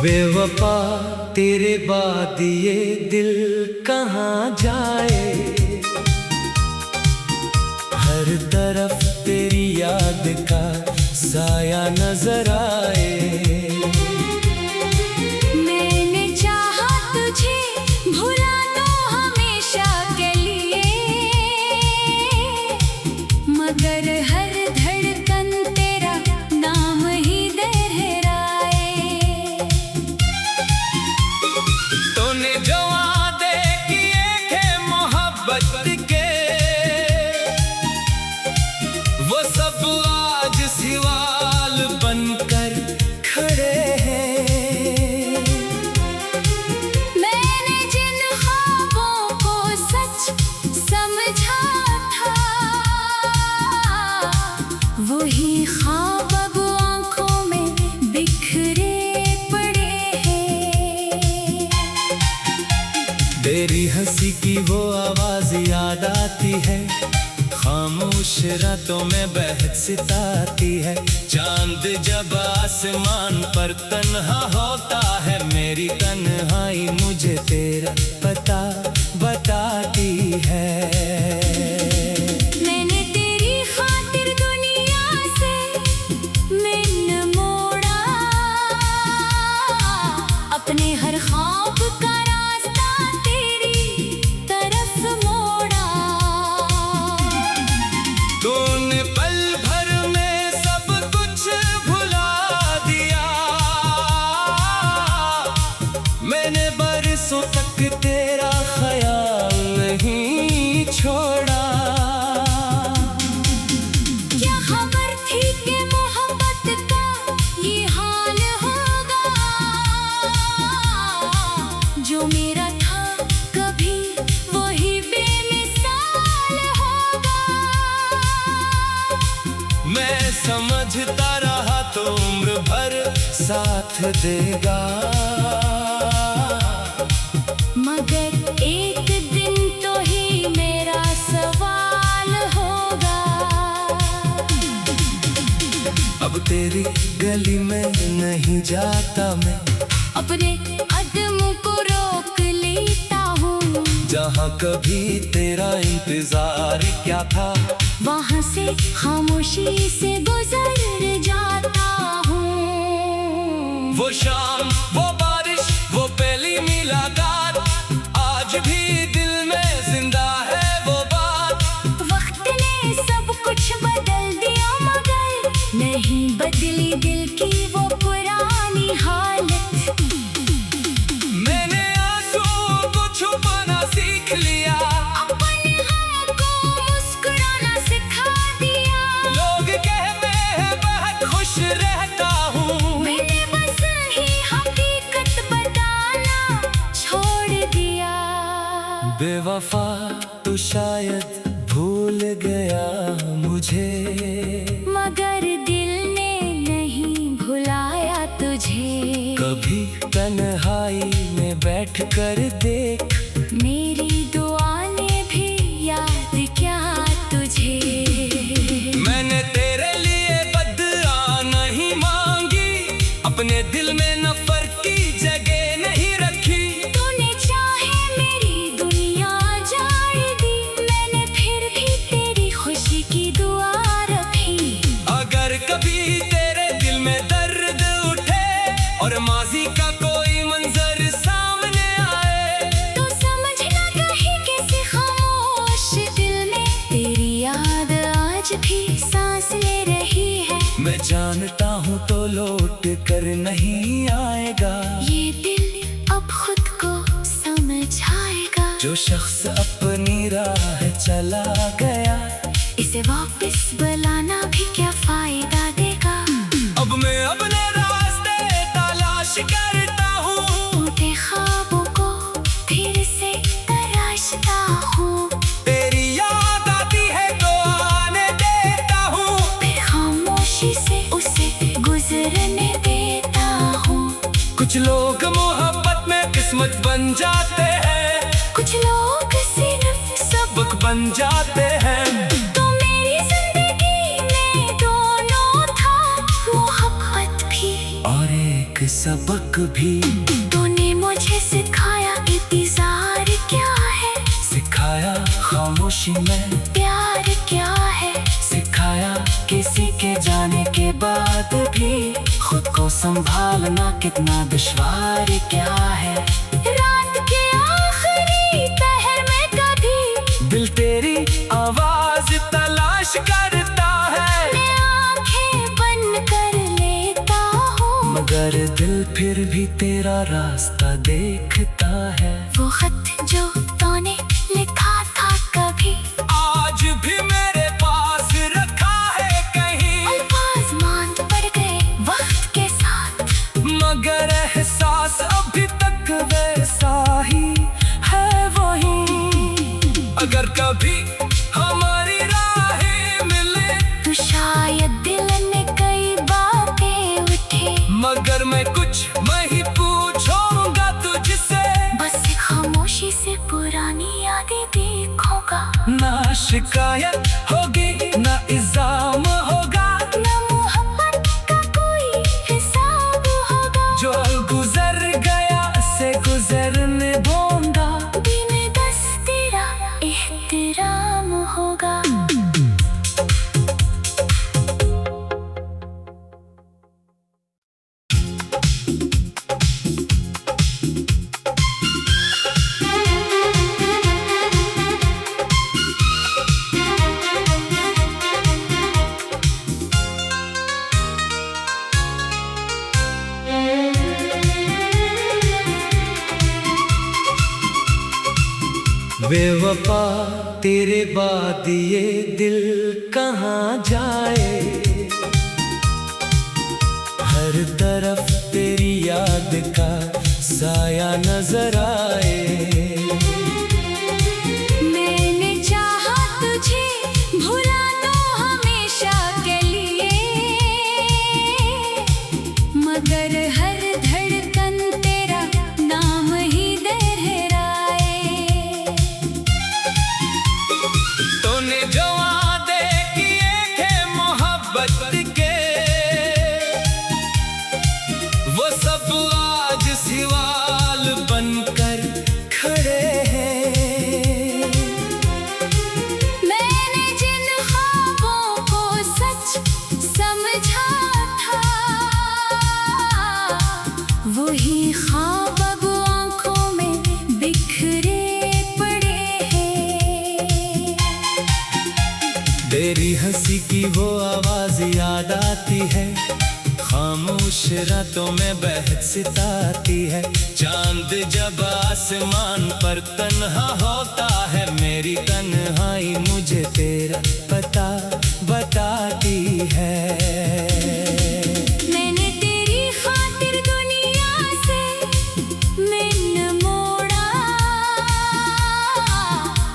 बेवफा तेरे बाद ये दिल कहाँ जाए, हर तरफ तेरी याद का साया नजर आए। मैंने चाहा तुझे भुला दो हमेशा के लिए, मगर हर धड़कन तेरा नाम ही दोहराए। तूने जो वादे किए थे मोहब्बत के, वो सब आज सवाल बनकर खड़े हैं। मैंने जिन ख्वाबों को सच समझा था, वही ख्वाब अब आंखों में बिखरे पड़े हैं। तेरी हंसी की वो आवाज याद आती है, खामोश रातों में बहक सिताती है। चांद जब आसमान पर तन्हा होता है, मेरी तन्हाई मुझे तेरा पता बताती है। मैंने तेरी खातिर दुनिया से मन मोड़ा, अपने हर ख्वाब का रास्ता तेरी तरफ मोड़ा। तूने पल भर में सब कुछ भुला दिया, मैंने बरसों तक तेरा ख्याल नहीं छोड़ा। क्या खबर थी कि मोहब्बत का ये हाल होगा, जो मेरा था कभी वही बेमिसाल होगा। मैं समझता रहा तो उम्र भर साथ देगा, मगर एक दिन तो ही मेरा सवाल होगा। अब तेरी गली में नहीं जाता मैं, अपने कदम को रोक लेता हूँ, जहाँ कभी तेरा इंतजार क्या था, वहाँ से खामोशी से गुजर जाता हूँ। वो शाम वो बारिश वो पहली मुलाकात, आज भी दिल में जिंदा है वो बात। वक्त ने सब कुछ बदल दिया, मगर नहीं बदली दिल की वो पुरानी हालत। मैंने आंसुओं को छुपाना सीख लिया, अपने हम को मुस्कुराना सिखा दिया। लोग कहते हैं बहुत खुश रहता हूँ, मैंने बस ही हकीकत बताना छोड़ दिया। बेवफा तू शायद भूल गया मुझे, मगर दिल ने नहीं भुलाया तुझे। कभी तन्हाई में बैठ कर देख, मेरी दुआ ने भी याद क्या तुझे। मैंने तेरे लिए बद्दुआ नहीं मांगी, अपने दिल में नफरत की जगह नहीं रखी। तूने चाहे मेरी दुनिया जाए दी, मैंने फिर भी तेरी खुशी की दुआ रखी। अगर कभी तेरे दिल में दर्द उठे और माजी का कोई मंजर सामने आए, तो समझना कहीं कैसे खामोश दिल में तेरी याद आज भी सांस ले रही है। मैं जानता हूँ तो लौट कर नहीं आएगा, ये दिल अब खुद को समझ आएगा। जो शख्स अपनी राह चला गया, इसे वापस बुलाना भी क्या फायदा देगा। अब मैं अपने रास्ते तलाश करता हूँ, टूटे ख्वाबों को फिर से तराशता हूँ। तेरी याद आती है तो आने देता हूँ, फिर खामोशी से उसे गुजरने देता हूँ। कुछ लोग मोहब्बत में किस्मत बन जाते हैं, कुछ लोग सिर्फ सबक बन जाते हैं। तो मेरी जिंदगी में दोनों था, मोहब्बत भी और एक सबक वक्त भी। तूने मुझे सिखाया इंतजार क्या है, सिखाया खामोशी में प्यार क्या है, सिखाया किसी के जाने के बाद भी खुद को संभालना कितना दुश्वार क्या है। रात के आखिरी पहर में कभी दिल तेरी आवाज तलाश करता है, मैं आंखें बंद कर लेता हूँ, मगर दिल फिर भी तेरा रास्ता देखता है। वो खत जो तूने लिखा था कभी आज भी मेरे पास रखा है कहीं, अल्फाज मांद पड़ गए वक्त के साथ, मगर एहसास अभी तक वैसा ही है वही। अगर कभी हमारी राहें मिले तो शायद दिल में कई बातें उठे, मगर मैं कुछ नहीं पूछूंगा तुझसे, बस एक खामोशी से पुरानी यादें देखूंगा। ना शिकायत होगी ना इल्जाम होगा, ना मोहब्बत का कोई हिसाब होगा, जो गुजर गया से गुजरने दूंगा, बिन दस तेरा एहतराम होगा। बेवफा तेरे बाद ये दिल कहाँ जाए, हर तरफ तेरी याद का साया नजर आए। मैंने चाहा तुझे भुला दो हमेशा के लिए, मगर हर धड़कन तेरा नाम ही दोहराए। तूने जो वादे किए थे मोहब्बत के, वो सब आज सवाल बनकर खड़े हैं। मैंने जिन ख्वाबों को सच समझा था, वही ख्वाब अब आंखों में बिखरे पड़े हैं। तेरी हंसी की वो आवाज याद आती है, खामोश रातों में बहक सिताती है। चांद जब आसमान पर तन्हा होता है, मेरी तन्हाई मुझे तेरा पता बताती है। मैंने तेरी खातिर दुनिया से मन मोड़ा,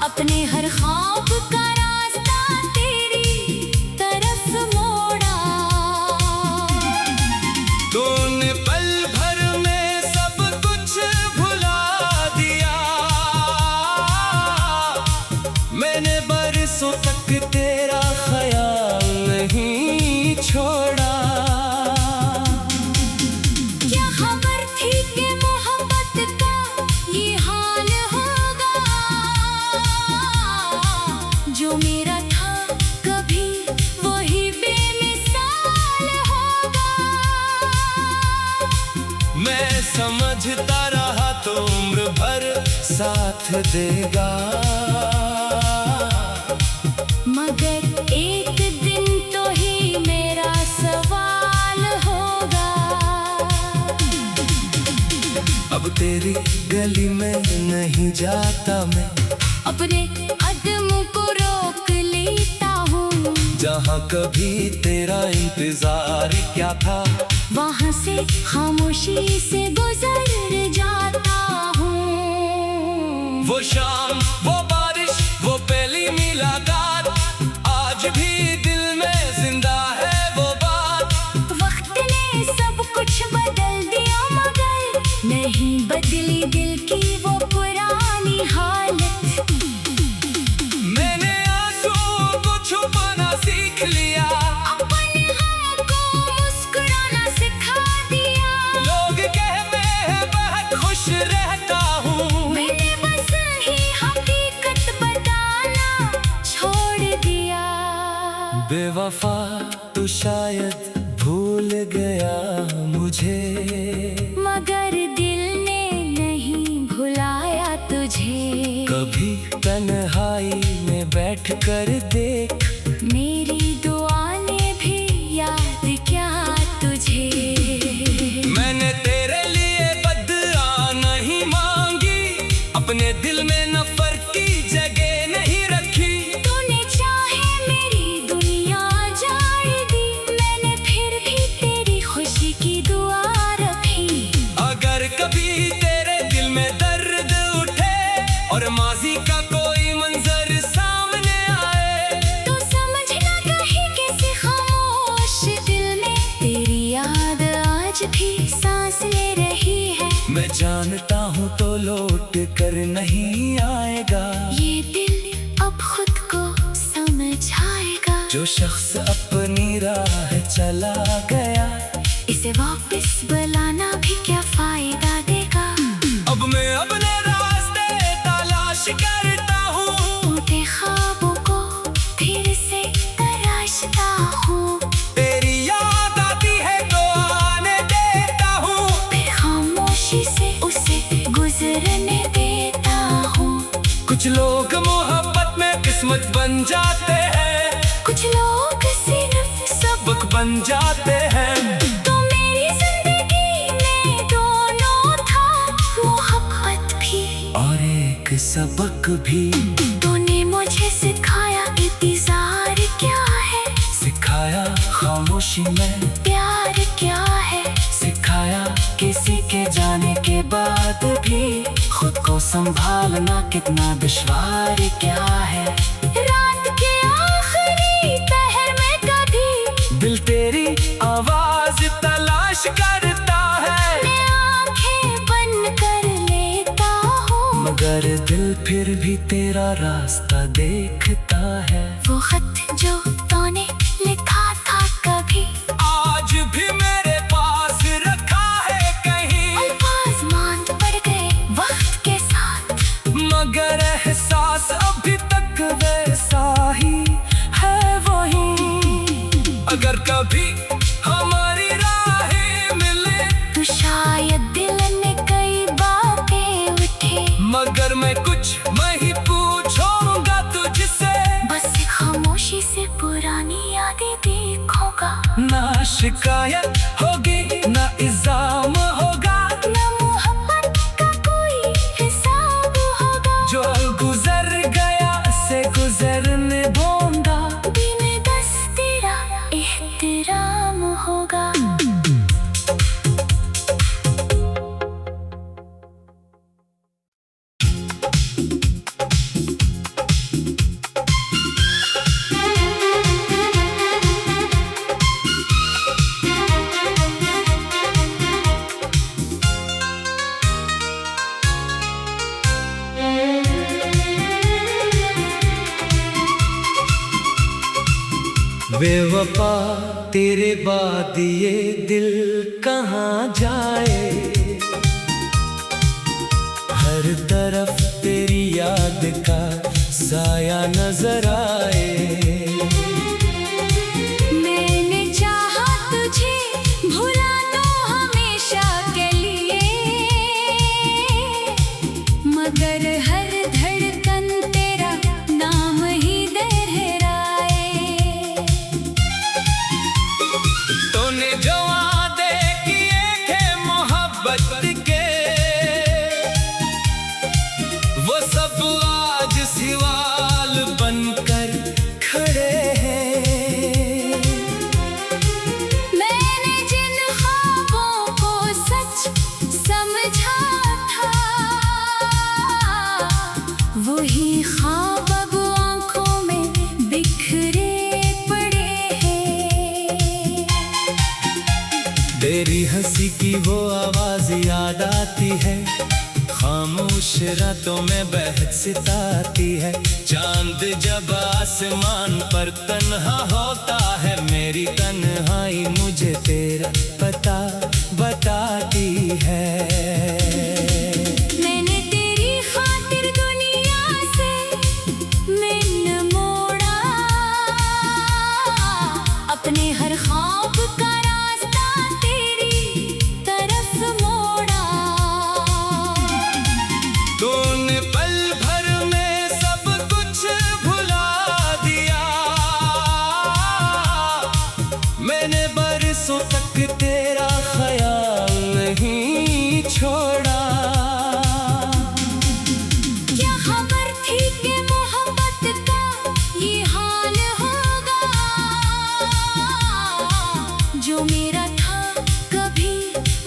अपने हर ख्वाब का रास्ता तेरी तरफ मोड़ा। तूने पल भर में सब कुछ भुला दिया, मैंने बरसों तक तेरा ख्याल नहीं छोड़ा। क्या खबर थी कि मोहब्बत का ये हाल होगा, जो मेरा था कभी वही बेमिसाल होगा। मैं समझता रहा तो उम्र भर साथ देगा, मगर एक दिन तो ही मेरा सवाल होगा। अब तेरी गली में नहीं जाता मैं, अपने कदम को रोक लेता हूँ, जहाँ कभी तेरा इंतजार क्या था, वहाँ से खामोशी से गुजर जाता हूँ। वो शाम वो बारिश वो पहली मुलाकात, आज भी दिल में जिंदा है वो बात। वक्त ने सब कुछ बदल दिया, मगर नहीं बदली दिल की वो पुरानी हालत। मैंने आंसुओं को छुपाना सीख लिया, अपने हाथ को मुस्कुराना सिखा दिया। लोग कहते बेवफा तू शायद भूल गया मुझे, मगर दिल ने नहीं भुलाया तुझे। कभी तन्हाई में बैठ कर देख, मेरी दुआ ने भी याद क्या तुझे। मैंने तेरे लिए बदआ नहीं मांगी, अपने दिल में नफरत की जगह नहीं रखी। तूने चाहे मेरी दुनिया जाए दी, मैंने फिर भी तेरी खुशी की दुआ रखी। अगर कभी तेरे दिल में दर्द उठे और माजी का कोई मंजर सामने आए, तो समझना कहीं कैसे खामोश दिल में तेरी याद आज भी सांस ले रही है। मैं जानता हूँ तो लौट कर नहीं आएगा, ये दिल अब खुद को समझ आएगा। जो शख्स अपनी राह चला गया, इसे वापस बुलाना भी क्या फायदा देगा। अब मैं अपने रास्ते तलाश करता हूँ, टूटे ख्वाबों को फिर से तराशता हूँ। तेरी याद आती है तो आने देता हूँ, फिर खामोशी से उसे गुजरने देता हूँ। कुछ लोग मोहब्बत में किस्मत बन जाते हैं, कुछ लोग सिर्फ सबक बन जाते हैं। तो मेरी जिंदगी में दोनों था, मोहब्बत भी और एक सबक भी। तूने मुझे सिखाया इंतजार क्या है, सिखाया खामोशी में प्यार क्या है। सिखाया किसी के जाने के बाद भी खुद को संभालना कितना दुश्वार क्या है। रात के आखिरी पहर में कभी दिल तेरी आवाज तलाश करता है, मैं आंखें बंद कर लेता हूँ। मगर दिल फिर भी तेरा रास्ता देखता है। वो खत जो तूने लिखा था कभी, आज भी मेरे पास रखा है कहीं, अल्फाज मांद पड़ गए वक्त के साथ, मगर एहसास अभी तक वैसा ही है वही। अगर कभी हमारी राहें मिले, तो शायद दिल ने कई बातें उठे। मगर मैं कुछ नहीं पूछूंगा तुझसे, बस खामोशी से पुरानी यादें देखूंगा। ना शिकायत होगी ना इल्जाम होगा, ना मोहब्बत का कोई हिसाब होगा। जो गुजर गया से गुजरने दूंगा, बिन दस तेरा एहतराम होगा। बेवफा तेरे बाद ये दिल कहाँ जाए, हर तरफ तेरी याद का साया नजर आए। मैंने चाहा तुझे भुला दो हमेशा के लिए, मगर हर धड़कन तेरा नाम ही दोहराए। तूने जो वादे किए थे मोहब्बत के, वो सब आज सवाल बनकर खड़े हैं। मैंने जिन ख्वाबों को सच समझा था, वही ख्वाब अब आंखों में बिखरे पड़े हैं। तेरी हंसी की वो आवाज याद आती है, खामोश रातों में बहक सिताती है। चांद जब आसमान पर तन्हा होता है, मेरी तन्हाई मुझे तेरा पता बताती है। मैंने तेरी खातिर दुनिया से मन मोड़ा, सांसों तक तेरा ख्याल नहीं छोड़ा। क्या खबर थी कि मोहब्बत का ये हाल होगा, जो मेरा था कभी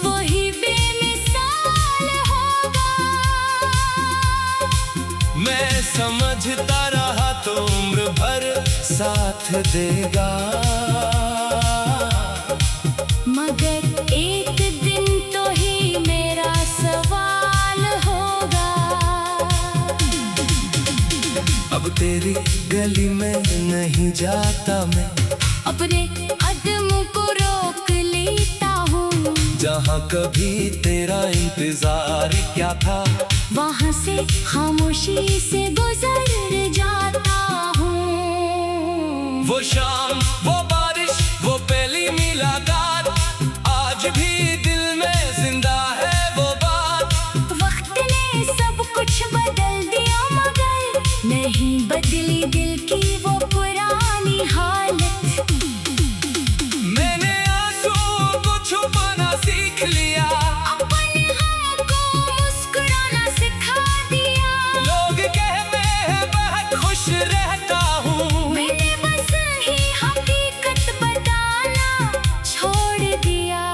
वही बेमिसाल होगा। मैं समझता रहा तो उम्र भर साथ देगा, मगर एक दिन तो ही मेरा सवाल होगा। अब तेरी गली में नहीं जाता मैं, अपने कदम को रोक लेता हूँ। जहाँ कभी तेरा इंतजार क्या था, वहाँ से खामोशी से गुजर जाता हूँ। वो शाम, वो बारिश, वो पहली मुलाकात, आज भी दिल में जिंदा है वो बात। वक्त ने सब कुछ बदल दिया, मगर नहीं बदली दिल की वो पुरानी हालत। मैंने आंसू को छुपाना सीख लिया, अपने हम को मुस्कुराना सिखा दिया। लोग कहते हैं बहुत खुश रहता हूँ, मैंने बस ही हकीकत बताना छोड़ दिया।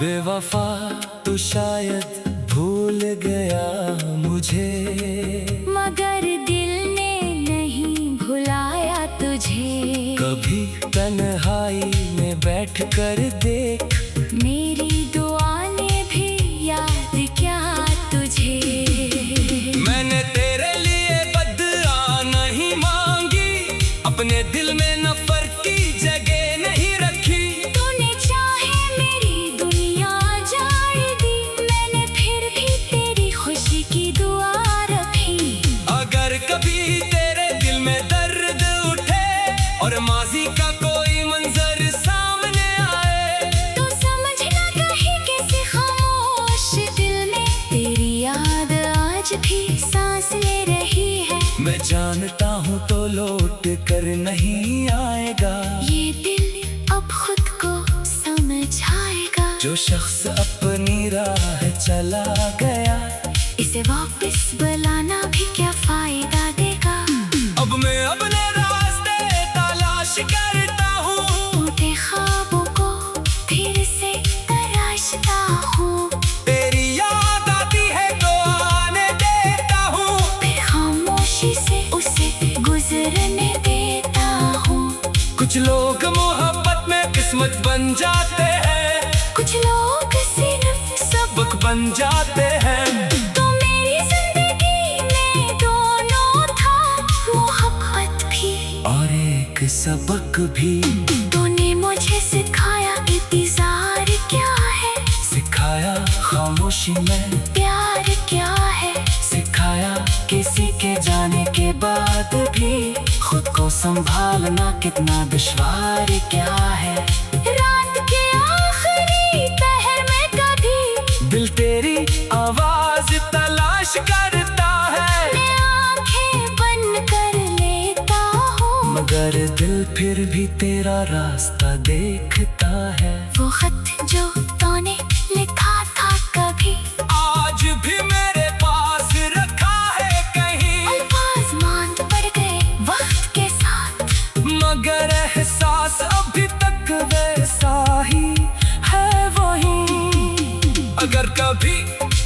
बेवफा तू शायद भूल गया मुझे, मगर दिल ने नहीं भुलाया तुझे। कभी तन्हाई में बैठ कर देख, मेरी दुआ ने भी याद क्या तुझे। मैंने तेरे लिए बदआ नहीं मांगी, अपने दिल में नफरत की जगह नहीं रखी। तूने चाहे मेरी दुनिया जाड़ दी, मैंने फिर भी तेरी खुशी की दुआ रखी। अगर कभी तेरे दिल में दर्द उठे और माजी का कोई मंजर सामने आए, तो समझना कहीं कैसे खामोश दिल में तेरी याद आज भी सांस ले रही है। मैं जानता हूँ तो लौट कर नहीं आएगा, ये दिल अब खुद को समझ आएगा। जो शख्स अपनी राह चला गया, इसे वापस बुलाना भी क्या फायदा देगा। अब मैं अपने रास्ते तलाश करता हूँ, टूटे ख्वाबों को फिर से तराशता हूँ। तेरी याद आती है तो आने देता हूँ, फिर खामोशी से उसे गुजरने देता हूँ। कुछ लोग मोहब्बत में किस्मत बन जाते हैं, कुछ लोग सिर्फ सबक बन जाते हैं। तो मेरी जिंदगी में दोनों था, मोहब्बत भी और एक सबक भी, तूने मुझे सिखाया इंतजार क्या है, सिखाया खामोशी में प्यार क्या है। सिखाया किसी के जाने के बाद भी खुद को संभालना कितना दुश्वार क्या है। रात के आखिरी पहर में कभी दिल तेरी आवाज तलाश करता है, मैं आंखें बंद कर लेता हूँ। मगर दिल फिर भी तेरा रास्ता देखता है। वो खत जो तूने लिखा था कभी, आज भी मेरे पास रखा है कहीं, अल्फाज मांद पड़ गए वक्त के साथ, मगर एहसास अभी तक वैसा ही है वही। अगर कभी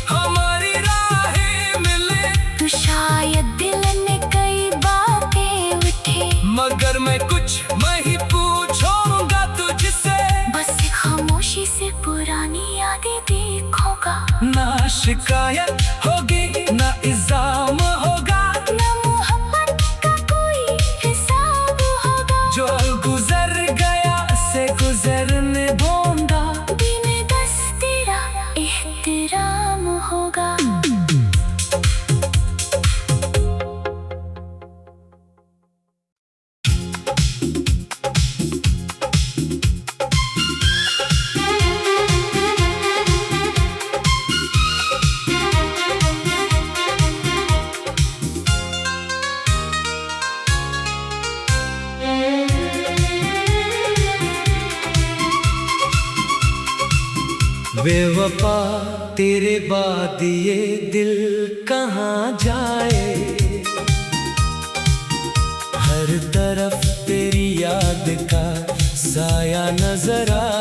हमारी राहें मिले, तो शायद दिल में कई बातें उठे, मगर मैं कुछ नहीं पूछूंगा तुझसे, बस खामोशी से पुरानी यादें देखूंगा। ना शिकायत होगी ना इल्जाम होगा, ना मोहब्बत का कोई हिसाब होगा। जो गुजर गया से गुजरने दूंगा, बिन दस तेरा एहतराम होगा। बेवफा तेरे बाद ये दिल कहाँ जाए, हर तरफ तेरी याद का साया नजर आए।